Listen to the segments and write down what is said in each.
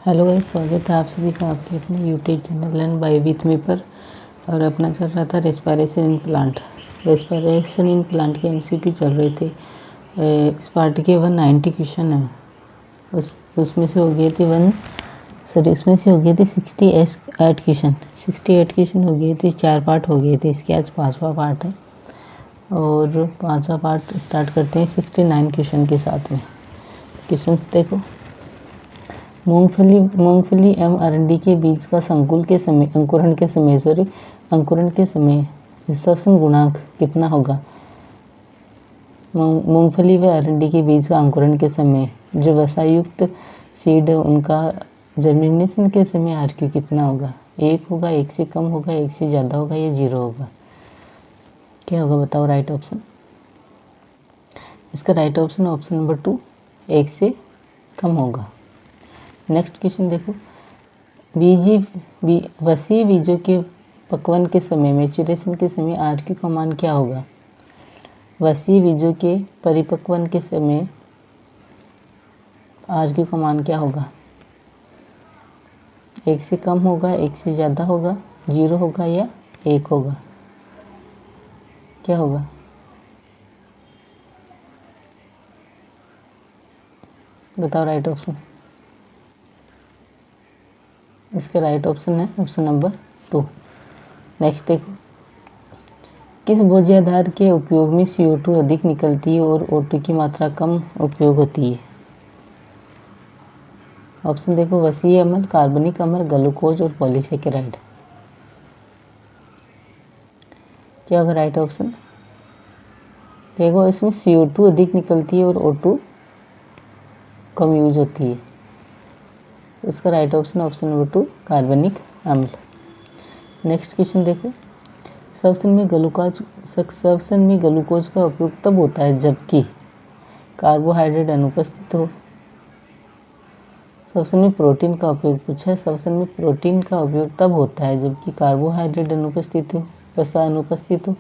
Hello guys, स्वागत है आप सभी का आपके अपने YouTube channel learn by with me पर। और अपना चल रहा था respiration in plant. Respiration in plant के एमसीक्यू चल रहे थे। इस पार्ट के 190 क्वेश्चन है। उसमें से हो गए थे उसमें से हो गए थे 68 क्वेश्चन। 68 क्वेश्चन हो गए थे, 4 पार्ट हो गए थे। इसके आज 5वां पार्ट है और 5वां पार्ट स्टार्ट करते हैं 69 क्वेश्चन के साथ में। क्वेश्चन देखो। मूंगफली एवं अरंडी के बीज का अंकुरण के समय श्वसन गुणांक कितना होगा। मूंगफली व अरंडी के बीज का अंकुरण के समय जो वसायुक्त सीड है उनका जर्मिनेशन के समय आरक्यू कितना होगा। 1 होगा, 1 से कम होगा, 1 से ज़्यादा होगा या 0 होगा। क्या होगा बताओ राइट ऑप्शन। इसका राइट ऑप्शन नंबर 2, 1 से कम होगा। नेक्स्ट क्वेश्चन देखो। वसी बीजों के पक्वन के समय मैच्योरेशन के समय आरक्यू का मान क्या होगा। वसी बीजों के परिपक्वन के समय आरक्यू का मान क्या होगा। 1 से कम होगा, 1 से ज़्यादा होगा, 0 होगा या 1 होगा। क्या होगा बताओ राइट ऑप्शन। इसका राइट ऑप्शन है ऑप्शन नंबर 2। नेक्स्ट देखो। किस भोज्याधार के उपयोग में CO2 अधिक निकलती है और O2 की मात्रा कम उपयोग होती है। ऑप्शन देखो। वसीय अम्ल, कार्बनिक अम्ल, ग्लूकोज और पॉलीसेकेराइड। क्या होगा राइट ऑप्शन। देखो, इसमें CO2 अधिक निकलती है और O2 कम यूज होती है। इसका राइट ऑप्शन नंबर 2, कार्बनिक अम्ल। नेक्स्ट क्वेश्चन देखो। श्वसन में ग्लूकोज का उपयोग तब होता है जबकि कार्बोहाइड्रेट अनुपस्थित हो। श्वसन में प्रोटीन का उपयोग पूछा है। श्वसन में प्रोटीन का उपयोग तब होता है जबकि कार्बोहाइड्रेट अनुपस्थित हो, वसा अनुपस्थित हो,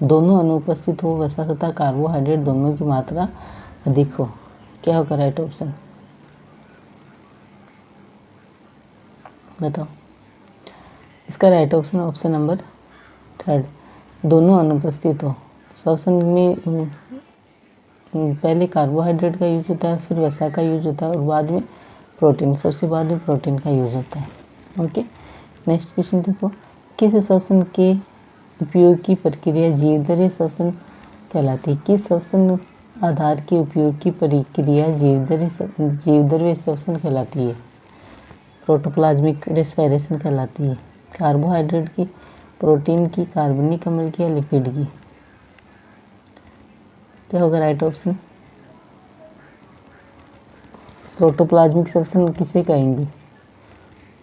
दोनों अनुपस्थित हो, वसा तथा कार्बोहाइड्रेट दोनों की मात्रा अधिक हो। क्या होगा राइट ऑप्शन बताओ। इसका राइट ऑप्शन नंबर 3, दोनों अनुपस्थित हो। श्वसन में पहले कार्बोहाइड्रेट का यूज होता है, फिर वसा का यूज होता है और बाद में प्रोटीन, सबसे बाद में प्रोटीन का यूज होता है। ओके। नेक्स्ट क्वेश्चन देखो। किस श्वसन के उपयोग की प्रक्रिया जीवधर्मी श्वसन कहलाती है। किस श्वसन आधार के उपयोग की प्रक्रिया जीवधर्मी श्वसन कहलाती है। प्रोटोप्लाज्मिक रेस्पिरेशन कहलाती है। कार्बोहाइड्रेट की, प्रोटीन की, कार्बनिक अम्ल की या लिपिड की। क्या होगा राइट ऑप्शन। प्रोटोप्लाज्मिक श्वसन किसे कहेंगे।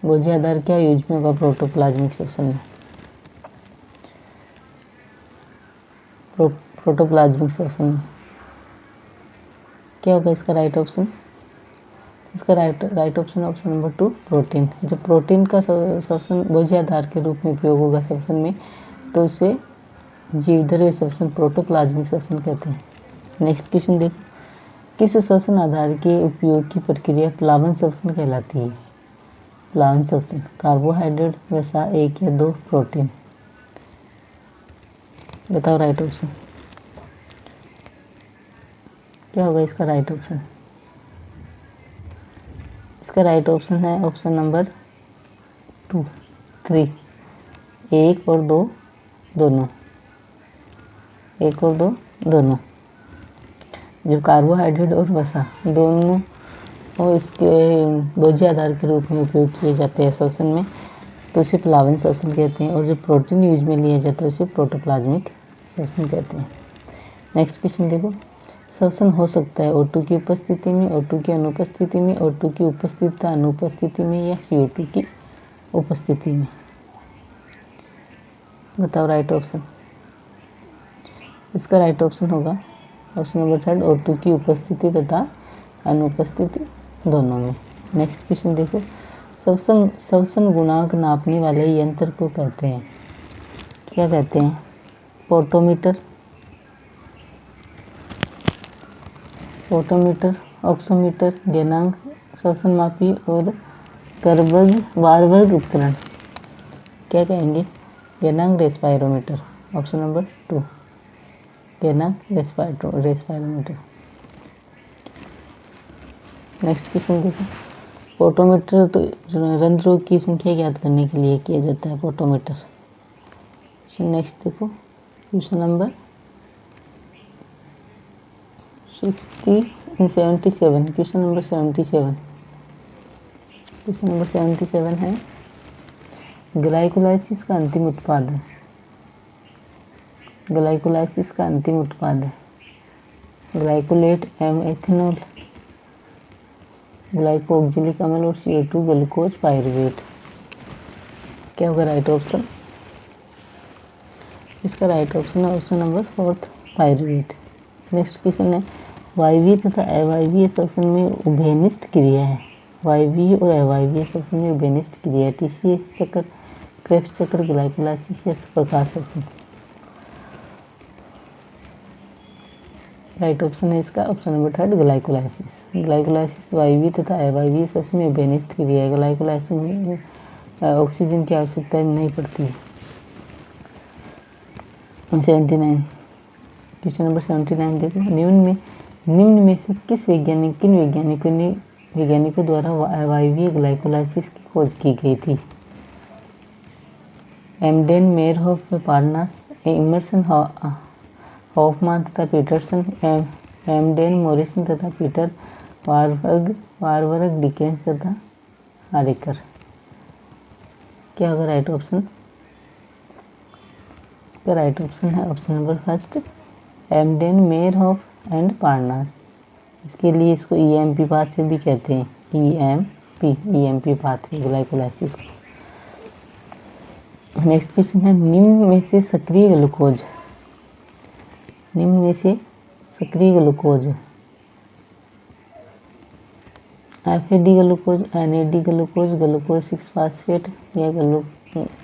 भोज्य आधार क्या यूज में होगा प्रोटोप्लाज्मिक श्वसन में। प्रोटोप्लाज्मिक श्वसन में क्या होगा इसका राइट ऑप्शन। इसका राइट ऑप्शन नंबर 2, प्रोटीन। जब प्रोटीन का श्वसन भोज्य आधार के रूप में उपयोग होगा श्वसन में तो उसे जीवधर्मी श्वसन, प्रोटोप्लाज्मिक श्वसन कहते हैं। नेक्स्ट क्वेश्चन देखो। किस श्वसन आधार के उपयोग की प्रक्रिया प्लावन श्वसन कहलाती है। प्लावन श्वसन, कार्बोहाइड्रेट, वसा, 1 या 2, प्रोटीन। बताओ राइट ऑप्शन। क्या होगा इसका राइट ऑप्शन। इसका राइट ऑप्शन है ऑप्शन नंबर 2, 3, 1 और 2 दोनों। 1 और 2 दोनों। जब कार्बोहाइड्रेट और वसा दोनों और इसके भोज्य आधार के रूप में उपयोग किए जाते हैं श्वसन में तो उसे प्लावन श्वसन कहते हैं और जो प्रोटीन यूज में लिया जाता है उसे प्रोटोप्लाज्मिक श्वसन कहते हैं। नेक्स्ट क्वेश्चन देखो। श्वसन हो सकता है O2 की उपस्थिति में, O2 की अनुपस्थिति में, O2 की उपस्थिति अनुपस्थिति में या CO2 की उपस्थिति में। बताओ राइट ऑप्शन। इसका राइट ऑप्शन होगा ऑप्शन नंबर 3, O2 की उपस्थिति तथा अनुपस्थिति दोनों में। नेक्स्ट क्वेश्चन देखो। श्वसन गुणांक नापने वाले यंत्र को कहते हैं। क्या कहते हैं। पोटोमीटर, ऑक्सीमीटर, गैनांक, श्वसन मापी और वारवर्ग उपकरण क्या कहेंगे? गलनांक रेस्पायरोमीटर, ऑप्शन नंबर 2, गलनांक रेस्पायरोमीटर। नेक्स्ट क्वेश्चन देखो, पोटोमीटर तो रंध्रों की संख्या ज्ञात करने के लिए किया जाता है पोटोमीटर। नेक्स्ट देखो question number 77, question number 77, question number 77 है ग्लाइकोलाइसिस का अंतिम उत्पाद है। ग्लाइकोलाइसिस का अंतिम उत्पाद है ग्लाइकोलेट एम एथेनॉल, ग्लाइको ऑक्जेलिक अम्ल और CO2 ग्लूकोज पायरुवेट। क्या होगा राइट ऑप्शन? इसका राइट ऑप्शन है option number 4 pyruvate. Next question है वायवीय तथा अवायवीय श्वसन में उभयनिष्ठ क्रिया है। वायवीय और अवायवीय श्वसन में उभयनिष्ठ क्रिया, टीसीए चक्र, क्रेब्स चक्र, ग्लाइकोलाइसिस या प्रकाश श्वसन। राइट ऑप्शन है इसका ऑप्शन नंबर 3 ग्लाइकोलाइसिस। ग्लाइकोलाइसिस वायवीय तथा अवायवीय श्वसन में उभयनिष्ठ क्रिया है। ग्लाइकोलाइसिस में ऑक्सीजन की आवश्यकता नहीं पड़ती है। 79, क्वेश्चन नंबर 79 देखो, निम्न में से किन वैज्ञानिकों द्वारा अवायवीय ग्लाइकोलाइसिस की खोज की गई थी? एमडेन, मेयरहोफ, पार्नास, इमर्सन, हॉफमान तथा पीटरसन। एमडेन, मोरिसन तथा पीटर, वारवर्ग, डिकेंस तथा हारेकर। क्या होगा राइट ऑप्शन? इसका राइट ऑप्शन है ऑप्शन नंबर 1 एमडेन, मेयरहोफ एंड पार्नास। इसके लिए इसको ईएमपी पाथवे भी कहते हैं, ईएमपी पाथवे ग्लाइकोलाइसिस को। नेक्स्ट क्वेश्चन है निम्न में से सक्रिय glucose FAD glucose, NAD glucose, glucose 6 phosphate या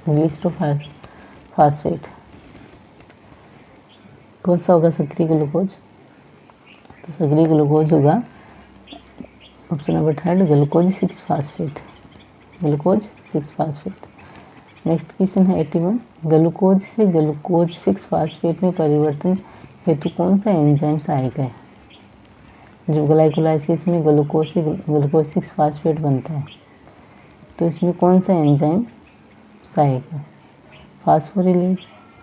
ग्लिसरोफास्फेट। कौन सा होगा सक्रिय ग्लूकोज? तो सक्रिय ग्लूकोज होगा option number 3 glucose 6 phosphate, glucose 6 phosphate. Next question है 81, ग्लूकोज से ग्लूकोज 6 फास्फेट में परिवर्तन हेतु कौन सा एंजाइम सहायक है? जब ग्लाइकोलाइसिस में ग्लूकोज से ग्लूकोज 6 फास्फेट बनता है तो इसमें कौन सा एंजाइम सहायक है? फास्फोरिलेज,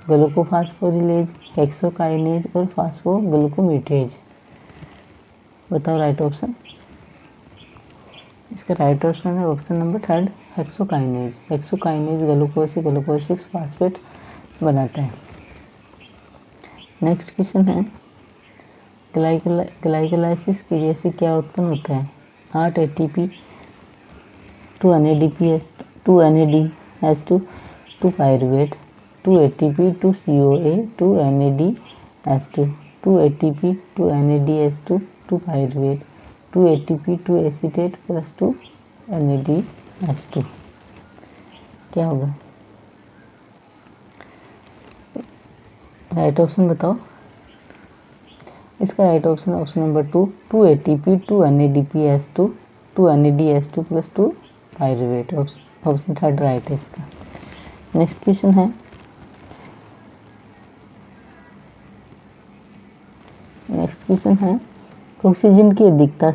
ग्लूकोफास्फोरिलेज, हेक्सोकाइनेज और फास्फोग्लूकोमीटेज। बताओ राइट ऑप्शन। इसका राइट ऑप्शन है option number 3 hexokinase. Hexokinase glucose से ग्लूकोज 6 फास्फेट बनाता है। नेक्स्ट क्वेश्चन है ग्लाइकोलाइसिस क्रिया से क्या उत्पन्न होता है? 8 ATP, 2 NADPH, 2 NADH2, 2 pyruvate, 2 ATP, 2 COA, 2 NADH2, 2 ATP, 2 NADH2, 2 pyruvate, 2 ATP, 2 acetate plus 2 NADH2। क्या होगा राइट ऑप्शन? बताओ। इसका right option option number 2 ATP, 2 NADPH2, 2 NADH2 plus 2 pyruvate. Option 3 right है इसका। नेक्स्ट क्वेश्चन है ऑक्सीजन की अधिकता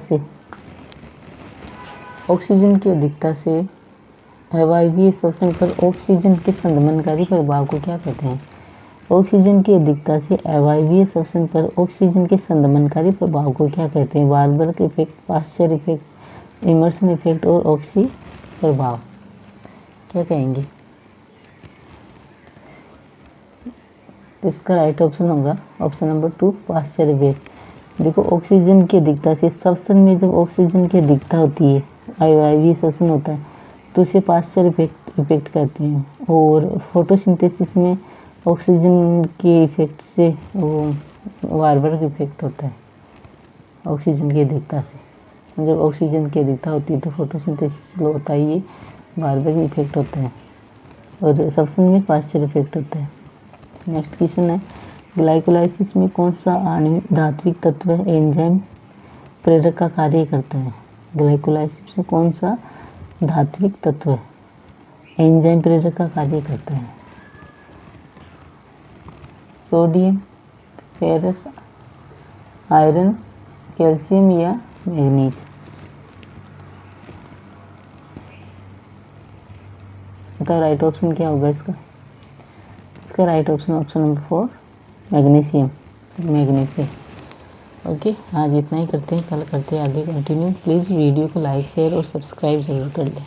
से अवायवीय श्वसन पर ऑक्सीजन के संदमनकारी प्रभाव को क्या कहते हैं? ऑक्सीजन की अधिकता से अवायवीय श्वसन पर ऑक्सीजन के संदमनकारी प्रभाव को क्या कहते हैं? Warburg effect, Pasteur effect, Emerson effect और ऑक्सी प्रभाव। क्या कहेंगे? तो इसका राइट ऑप्शन होगा ऑप्शन नंबर 2 पाश्चर इफेक्ट। देखो ऑक्सीजन की अधिकता से श्वसन में जब ऑक्सीजन की अधिकता होती है, अवायवीय श्वसन होता है तो उसे पाश्चर इफेक्ट कहते हैं। और फोटोसिंथेसिस में ऑक्सीजन के इफेक्ट से वो वारबर्ग इफेक्ट होता है ऑक्सीजन की अधिकता से। जब ऑक्सीजन की अधिकता होती है तो फोटोसिंथेसिस होता है, ये वारबर्ग इफेक्ट होता है। और श्वसन में पाश्चर इफेक्ट होता है। नेक्स्ट क्वेश्चन है ग्लाइकोलाइसिस में कौन सा आणविक धात्विक तत्व एंजाइम प्रेरक का कार्य करता है? ग्लाइकोलाइसिस में कौन सा धात्विक तत्व एंजाइम प्रेरक का कार्य करता है। सोडियम, फेरस, आयरन, कैल्शियम या मैग्नीज। तो राइट ऑप्शन क्या होगा इसका? इसका right option option number 4 magnesium, magnesium. Okay, आज इतना ही करते हैं, कल करते हैं आगे कंटिन्यू। प्लीज़ वीडियो को लाइक शेयर और सब्सक्राइब जरूर कर लें।